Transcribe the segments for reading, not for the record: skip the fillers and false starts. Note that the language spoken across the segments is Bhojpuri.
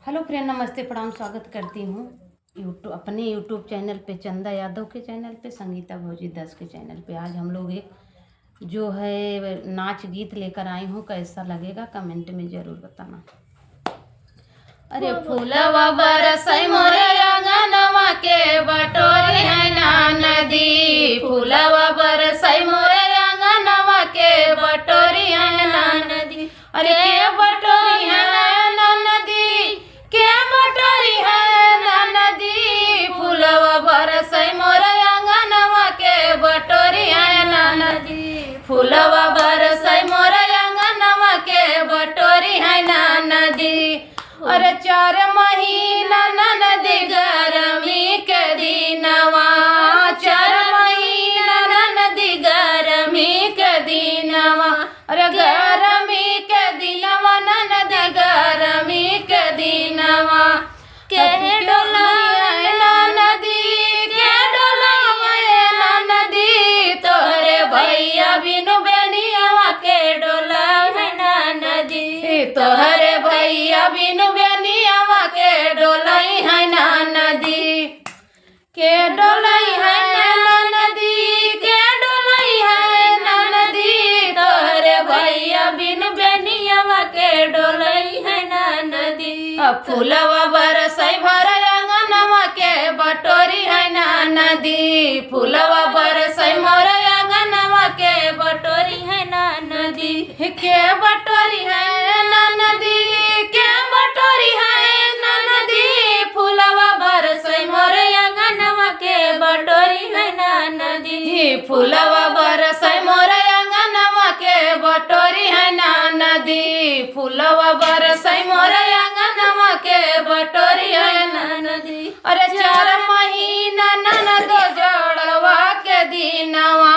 हेलो फ्रेंड, नमस्ते, प्रणाम, स्वागत करती हूँ अपने यूट्यूब चैनल पे, चंदा यादव के चैनल पे, संगीता भौजी 10 के चैनल पे। आज हम लोग एक जो है नाच गीत लेकर आई हूँ। कैसा लगेगा कमेंट में ज़रूर बताना। अरे फूलवा बरसई मोरे अंगनवा के बटोरी है ना नदी, फूलवा बरसई मोरे अंगनवा के बटोरी है ना नदी। अरे के बटोरी है ना नदी, के बटोरी है ना नदी, फूलवा बरसई मोरे अंगनवा के बटोरी है ना नदी, फूलवा बरसई मोरे अंगनवा के बटोरी है ना नदी। अरे 4 महीना नदी गरमी के दिनवा, 4 महीना नदी गरमी के दिनवा। अरे गरमी के दिनवा नदी गरमी के दिनवा। के डोलावे ना नदी, के डोलावे ना नदी, तोहरे भैया बिनु बेनियावा के डोलावे ना नदी, तोहरे भैया बिनु बेनियावा के डोलाई है ना नदी, के डोलाई है ना नदी, के डोलाई है ना नदी, तोहरे भैया बिनु बेनियावा के डोलाई है ना नदी। फूलवा बरसई भरे अंगनवा के बटोरी है ना नदी, फूलवा बरसई मोरे अंगनवा के बटोरी है ना नदी, के बटोरी है ना नदी, के बटोरी है ना नदी, फूलवा बरसई मोरे अंगनवा के बटोरी है ना नदी, फूलवा बरसई मोरे अंगनवा के बटोरी है ना नदी, फूलवा बरसई मोरे अंगनवा के बटोरी है ना नदी। अरे 4 महीना ननद जड़वा के दिनवा,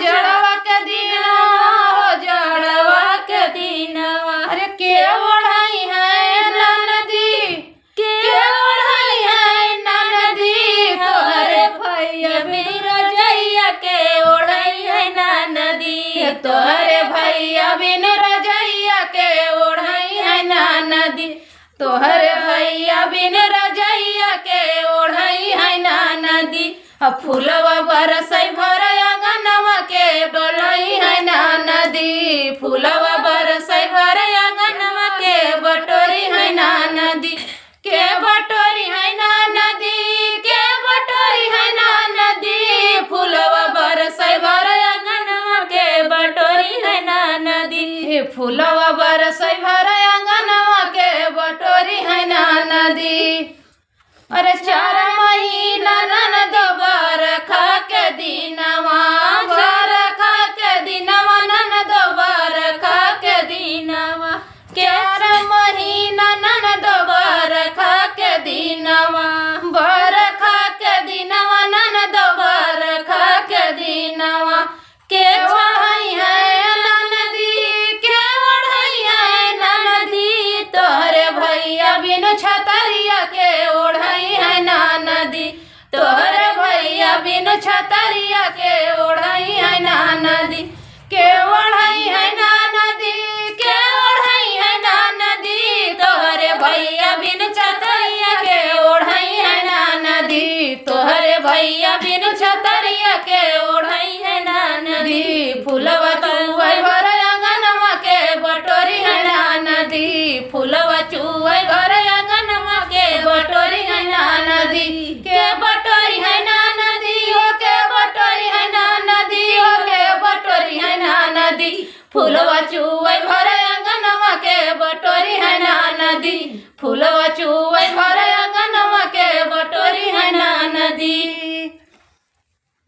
जड़वा के दिनवा, जड़वा के दिनवा। अरे के ओढ़ाई है ना नदी, के ओढ़ाई है ना नदी, तोहरे भैया बिनु रजैया के ओढ़ाई है ना नदी, तोहरे भैया बिनु रजैया के ओढ़ाई है ना नदी, तोहरे भैया बिनु रजैया के ओढ़ाई है ना नदी। फूलवा बरसई भरे अंगनवा के डोलाई है ना नदी, फूलवा बरसई भरे अंगनवा के बटोरी है ना नदी, के बटोरी है ना नदी, के बटोरी है ना नदी, फूलवा बरसई भरे अंगनवा के बटोरी है ना नदी, फूलवा बरसई भरे अंगनवा के बटोरी है ना नदी। अरे 4 महीना ननद बरखा के दिनवा, बरखा के दिनवा ननद बरखा के दिनवा, 4 महीना ननद बरखा के दिनवा, बरखा के दिनवा ननद बरखा के दिनवा। के ओढ़ाई है ना नदी, के ओढ़ाई है ना नदी, तोहरे भैया बिनु छतरिया के ओढ़ाई है ना नदी, तोहरे भैया बिनु छतरिया के ओढ़ाई है ना नदी, के ओढ़ाई है ना नदी, के ओढ़ाई है ना नदी, तोहरे भैया बिनु छतरिया के ओढ़ाई है ना नदी, तोहरे भैया बिनु छतरिया के ओढ़ाई है ना नदी। फूलवा चुवई भरे अंगनवा के बटोरी है ना नदी, फूलवा चुवई भरे अंगनवा के बटोरी है ना नदी, के बटोरी है ना नदी, हो के बटोरी है ना नदी, हो के बटोरी है ना नदी, फूलवा चुवई भरे अंगनवा के बटोरी है ना नदी, फूलवा चु